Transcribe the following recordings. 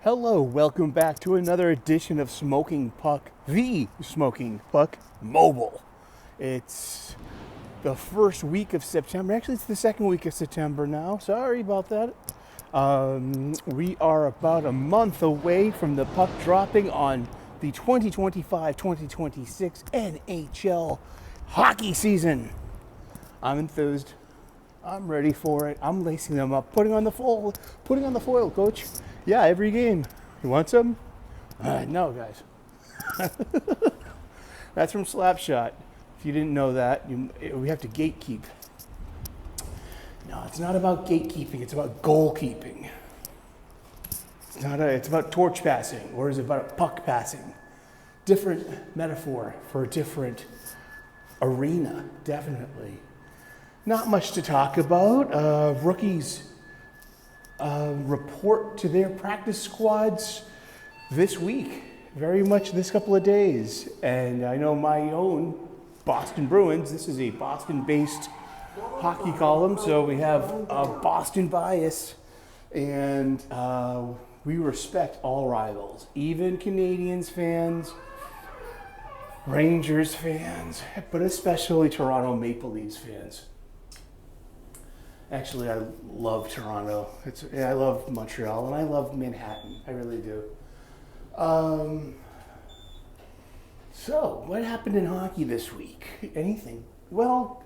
Hello, welcome back to another edition of Smoking Puck, the Smoking Puck Mobile. It's the first week of September. Actually, it's the second week of September now. Sorry about that. We are about a month away from the puck dropping on the 2025-2026 NHL hockey season. I'm enthused. I'm ready for it. I'm lacing them up, putting on the foil, coach. Yeah, every game. You want some? No, guys. That's from Slapshot. If you didn't know that, we have to gatekeep. No, it's not about gatekeeping. It's about goalkeeping. It's about torch passing, or is it about puck passing? Different metaphor for a different arena, definitely. Not much to talk about. Rookies report to their practice squads this week, very much this couple of days. And I know my own Boston Bruins, this is a Boston-based hockey column, so we have a Boston bias, and we respect all rivals, even Canadiens fans, Rangers fans, but especially Toronto Maple Leafs fans. Actually, I love Toronto. I love Montreal, and I love Manhattan. I really do. So, what happened in hockey this week? Anything? Well,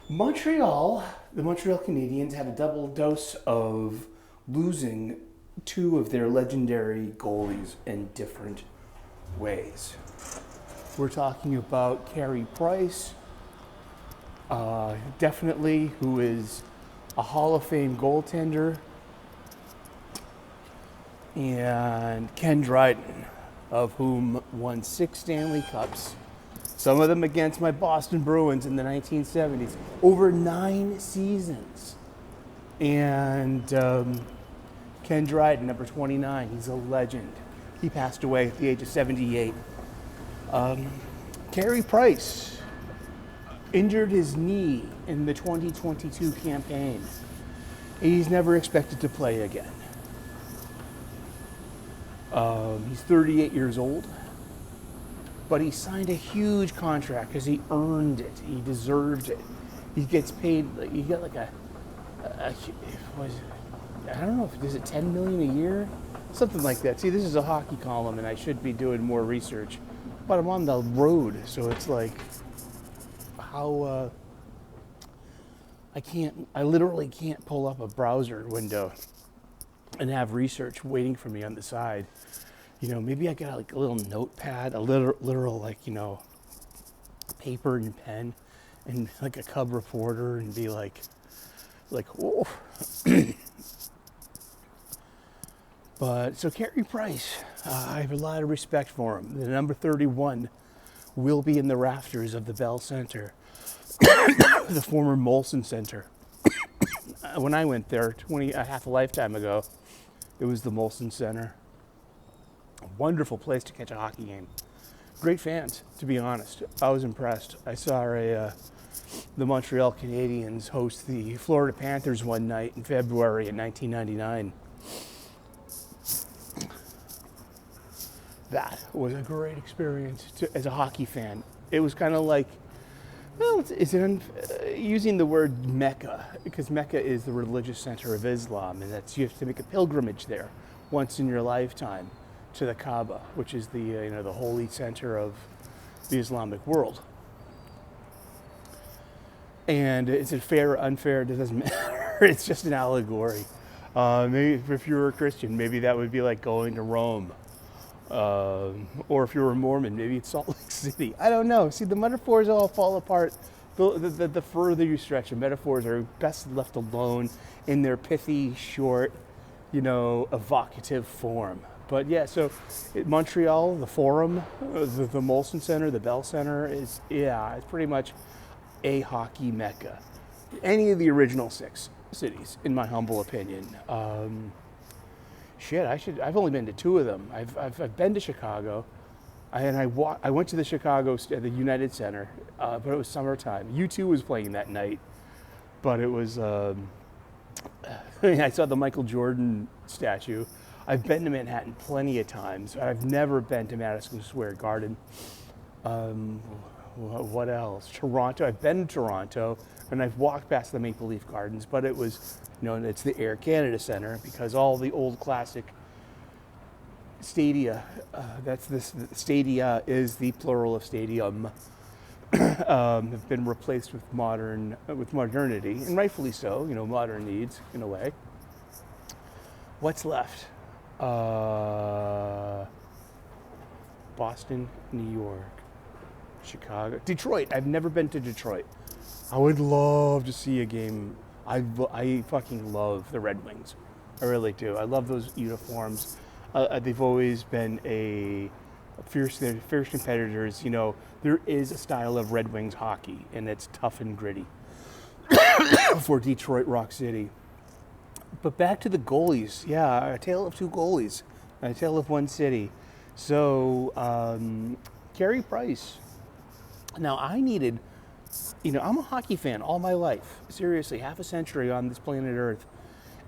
the Montreal Canadiens had a double dose of losing two of their legendary goalies in different ways. We're talking about Carey Price, definitely, who is a Hall of Fame goaltender, and Ken Dryden, of whom won 6 Stanley Cups, some of them against my Boston Bruins in the 1970s, over 9 seasons. And Ken Dryden, number 29, he's a legend. He passed away at the age of 78. Carey Price injured his knee in the 2022 campaign. He's never expected to play again. He's 38 years old, but he signed a huge contract because he earned it. He deserved it. He gets paid. He got like I don't know, is it $10 million a year? Something like that. See, this is a hockey column, and I should be doing more research, but I'm on the road, so it's like how I literally can't pull up a browser window and have research waiting for me on the side. You know, maybe I got like a little notepad, a literal like, you know, paper and pen, and like a cub reporter, and be like, whoa. But so Carey Price, I have a lot of respect for him. The number 31 will be in the rafters of the Bell Center, the former Molson Center. When I went there half a lifetime ago, it was the Molson Center. A wonderful place to catch a hockey game. Great fans, to be honest. I was impressed. I saw the Montreal Canadiens host the Florida Panthers one night in February in 1999. That was a great experience as a hockey fan. It was kind of like, well, using the word Mecca, because Mecca is the religious center of Islam, and you have to make a pilgrimage there once in your lifetime to the Kaaba, which is the the holy center of the Islamic world. And is it fair or unfair? It doesn't matter. It's just an allegory. Maybe if you were a Christian, maybe that would be like going to Rome. Or if you're a Mormon, maybe it's Salt Lake City. I don't know. See, the metaphors all fall apart. The further you stretch, the metaphors are best left alone in their pithy, short, evocative form. But yeah, so Montreal, the Forum, the Molson Center, the Bell Center it's pretty much a hockey mecca. Any of the original 6 cities, in my humble opinion. I've only been to 2 of them. I've been to Chicago, and I went to the the United Center, but it was summertime. U2 was playing that night, but it was. I saw the Michael Jordan statue. I've been to Manhattan plenty of times. I've never been to Madison Square Garden. What else? Toronto. I've been to Toronto, and I've walked past the Maple Leaf Gardens, but it was, it's the Air Canada Centre, because all the old classic stadia, stadia is the plural of stadium, have been replaced with modernity, and rightfully so. Modern needs in a way. What's left? Boston, New York, Chicago, Detroit. I've never been to Detroit. I would love to see a game. I fucking love the Red Wings. I really do. I love those uniforms. They've always been they're fierce competitors. There is a style of Red Wings hockey, and it's tough and gritty for Detroit Rock City. But back to the goalies. Yeah, a tale of two goalies, a tale of one city. So, Carey Price. Now, I needed, I'm a hockey fan all my life. Seriously, half a century on this planet Earth.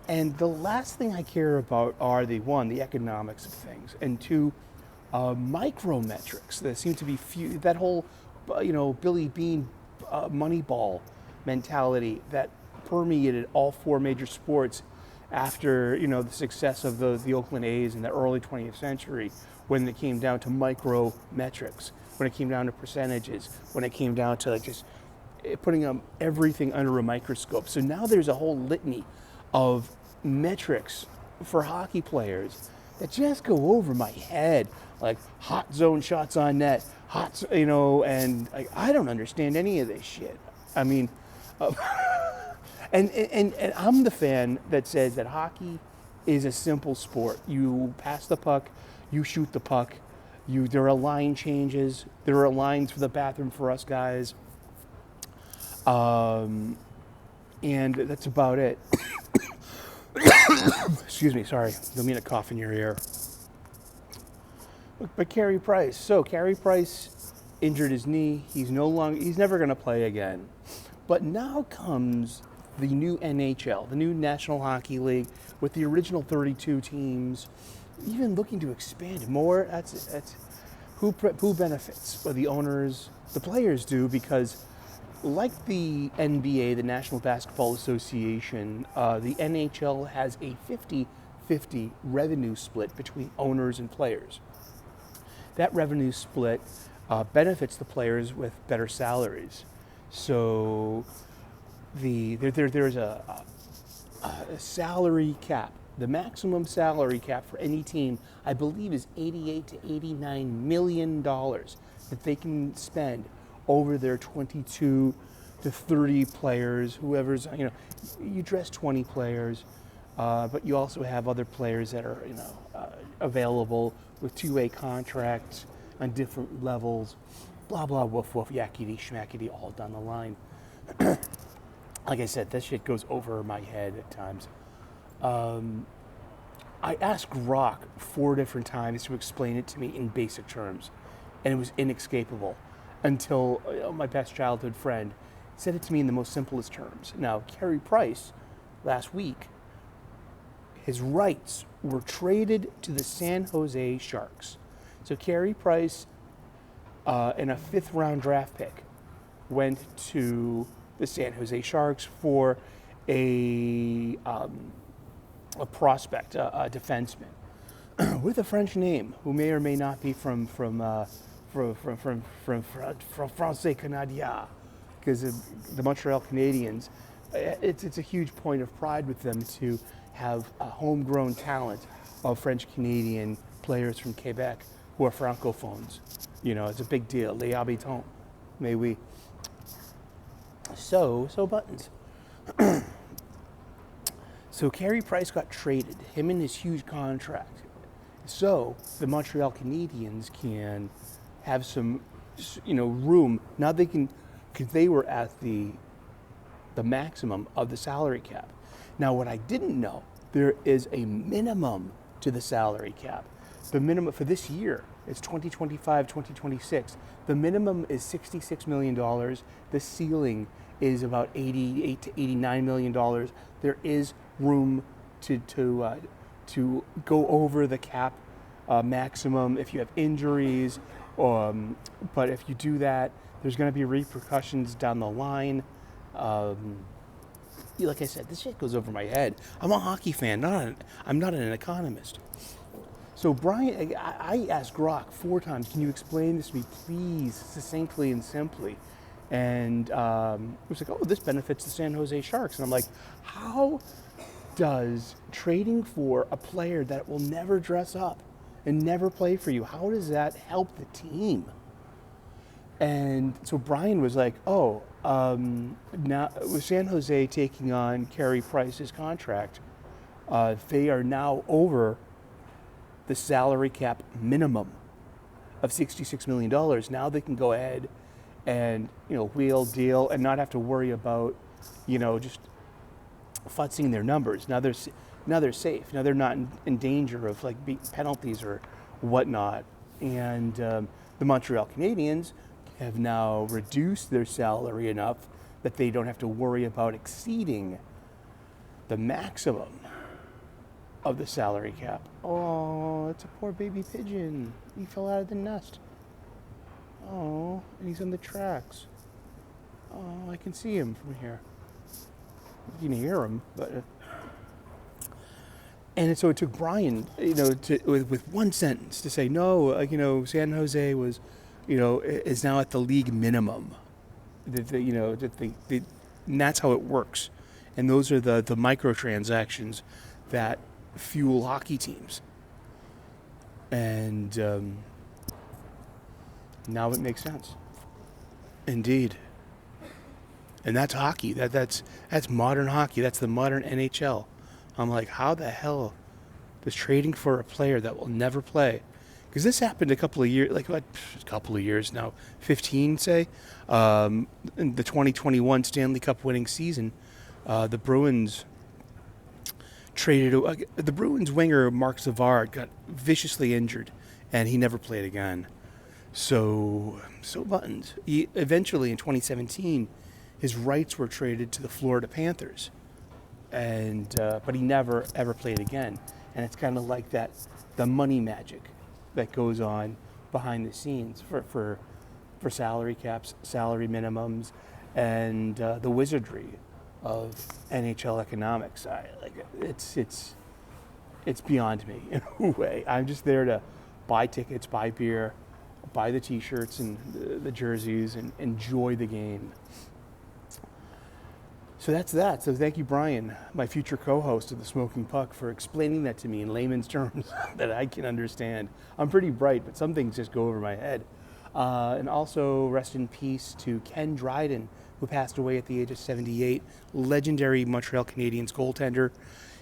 And the last thing I care about are the economics of things, and two, micrometrics. There seem to be that whole, Billy Bean Moneyball mentality that permeated all four major sports after, the success of the Oakland A's in the early 20th century, when it came down to micrometrics, when it came down to percentages, when it came down to just putting everything under a microscope. So now there's a whole litany of metrics for hockey players that just go over my head, like hot zone shots on net, and I don't understand any of this shit. I mean, and I'm the fan that says that hockey is a simple sport. You pass the puck, you shoot the puck, there are line changes, there are lines for the bathroom for us guys, and that's about it. Excuse me, sorry, don't mean to cough in your ear. But Carey Price. So Carey Price injured his knee. He's never going to play again. But now comes the new NHL, the new National Hockey League, with the original 32 teams, even looking to expand more. That's who benefits? Well, the owners, the players do, because like the NBA, the National Basketball Association, the NHL has a 50-50 revenue split between owners and players. That revenue split benefits the players with better salaries. So there's a salary cap. The maximum salary cap for any team, I believe, is $88 to $89 million that they can spend over their 22 to 30 players, whoever's, you dress 20 players, but you also have other players that are, available with two-way contracts on different levels, blah, blah, woof, woof, yakety, schmackety, all down the line. Like I said, that shit goes over my head at times. I asked Rock 4 different times to explain it to me in basic terms, and it was inescapable until my best childhood friend said it to me in the most simplest terms. Now, Carey Price, last week, his rights were traded to the San Jose Sharks. So Carey Price, in a 5th round draft pick, went to the San Jose Sharks for a prospect, a defenseman, with a French name, who may or may not be from Francais Canadien, because the Montreal Canadiens, it's a huge point of pride with them to have a homegrown talent of French Canadian players from Quebec who are francophones. It's a big deal. Les habitants, mais oui. So buttons. So Carey Price got traded, him and his huge contract. So the Montreal Canadiens can have some, room. Now they can, because they were at the maximum of the salary cap. Now, what I didn't know, there is a minimum to the salary cap. The minimum for this year, it's 2025, 2026. The minimum is $66 million. The ceiling is about $88 to $89 million. There is room to to go over the cap maximum if you have injuries. But if you do that, there's going to be repercussions down the line. Like I said, this shit goes over my head. I'm a hockey fan. I'm not an economist. So Brian, I asked Grok 4 times, can you explain this to me, please, succinctly and simply? And it was like, oh, this benefits the San Jose Sharks. And I'm like, how does trading for a player that will never dress up and never play for you, how does that help the team? And so Brian was like, oh, now with San Jose taking on Carey Price's contract, they are now over the salary cap minimum of $66 million. Now they can go ahead and, wheel, deal, and not have to worry about, just futzing their numbers. Now they're safe. Now they're not in danger of penalties or whatnot. And the Montreal Canadiens have now reduced their salary enough that they don't have to worry about exceeding the maximum of the salary cap. Oh, it's a poor baby pigeon. He fell out of the nest. Oh, and he's on the tracks. Oh, I can see him from here. You can hear him, but... And so it took Brian, with one sentence to say, no, San Jose was, is now at the league minimum. And that's how it works. And those are the microtransactions that fuel hockey teams. And now it makes sense. Indeed. And that's hockey. That's modern hockey. That's the modern NHL. I'm like, how the hell does trading for a player that will never play? Because this happened a couple of years now, 15 say, in the 2021 Stanley Cup winning season, the Bruins traded, the Bruins winger Mark Savard got viciously injured, and he never played again. So buttons. Eventually in 2017, his rights were traded to the Florida Panthers. And but he never ever played again, and it's kind of like that, the money magic that goes on behind the scenes for salary caps, salary minimums, and the wizardry of NHL economics. It's beyond me in a way. I'm just there to buy tickets, buy beer, buy the T-shirts and the jerseys, and enjoy the game. So that's that. So thank you, Brian, my future co-host of the Smoking Puck, for explaining that to me in layman's terms that I can understand. I'm pretty bright, but some things just go over my head. And also rest in peace to Ken Dryden, who passed away at the age of 78, legendary Montreal Canadiens goaltender.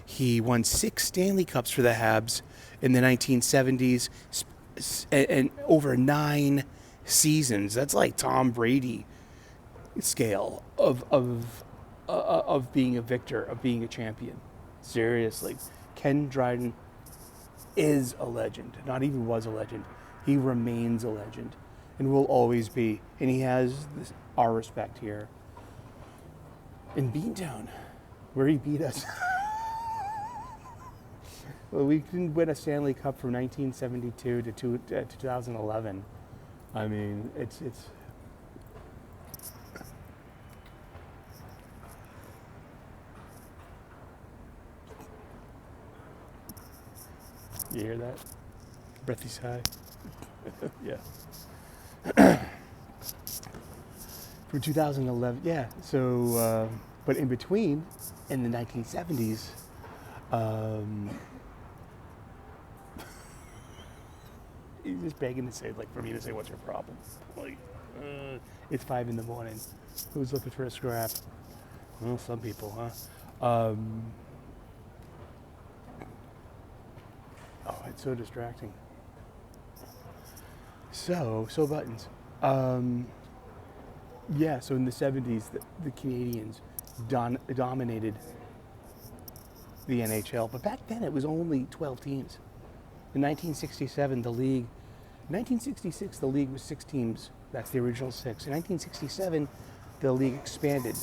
He won 6 Stanley Cups for the Habs in the 1970s and over 9 seasons. That's like Tom Brady scale of being a victor, of being a champion. Seriously. Ken Dryden is a legend. Not even was a legend. He remains a legend and will always be. And he has our respect here in Beantown, where he beat us. Well, we didn't win a Stanley Cup from 1972 to 2011. I mean, it's you hear that? Breathy sigh. Yeah. From 2011, yeah. So, but in between, in the 1970s, he's just begging to say, for me to say, what's your problem? It's 5 a.m. Who's looking for a scrap? Well, some people, huh? Oh, it's so distracting. So buttons. Yeah, so in the 70s, the Canadiens dominated the NHL. But back then, it was only 12 teams. In 1967, the league... 1966, the league was 6 teams. That's the original 6. In 1967, the league expanded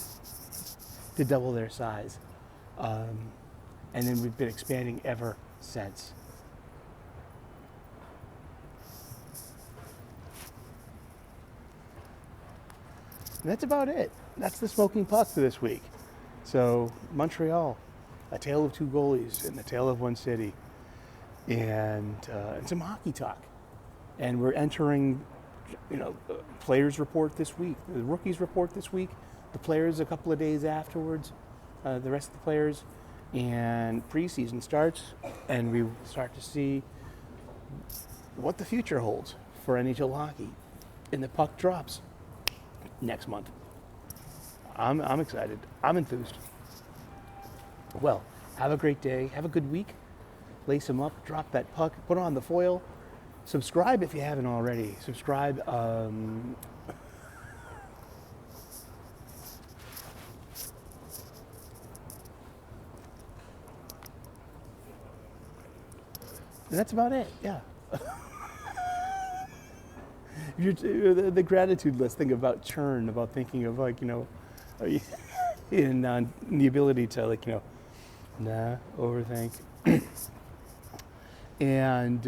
to double their size. And then we've been expanding ever sense. And that's about it. That's the Smoking Puck for this week. So, Montreal, a tale of two goalies and a tale of one city. And some hockey talk. And we're entering, players report this week, the rookies report this week, the players a couple of days afterwards, the rest of the players. And preseason starts, and we start to see what the future holds for NHL hockey. And the puck drops next month. I'm excited. I'm enthused. Well, have a great day. Have a good week. Lace them up. Drop that puck. Put on the foil. Subscribe if you haven't already. Subscribe. And that's about it. Yeah. The gratitude list, think about churn, about thinking of in the ability to overthink. And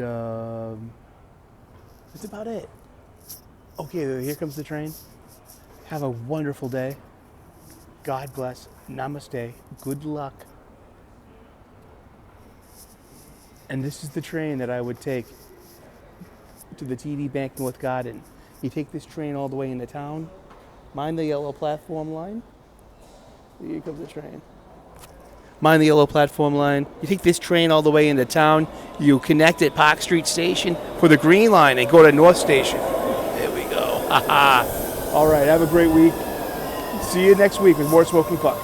that's about it. Okay, here comes the train. Have a wonderful day. God bless. Namaste. Good luck. And this is the train that I would take to the TD Bank North Garden. You take this train all the way into town. Mind the yellow platform line. Here comes the train. Mind the yellow platform line. You take this train all the way into town. You connect at Park Street Station for the Green Line and go to North Station. There we go. All right, have a great week. See you next week with more Smoking Puck.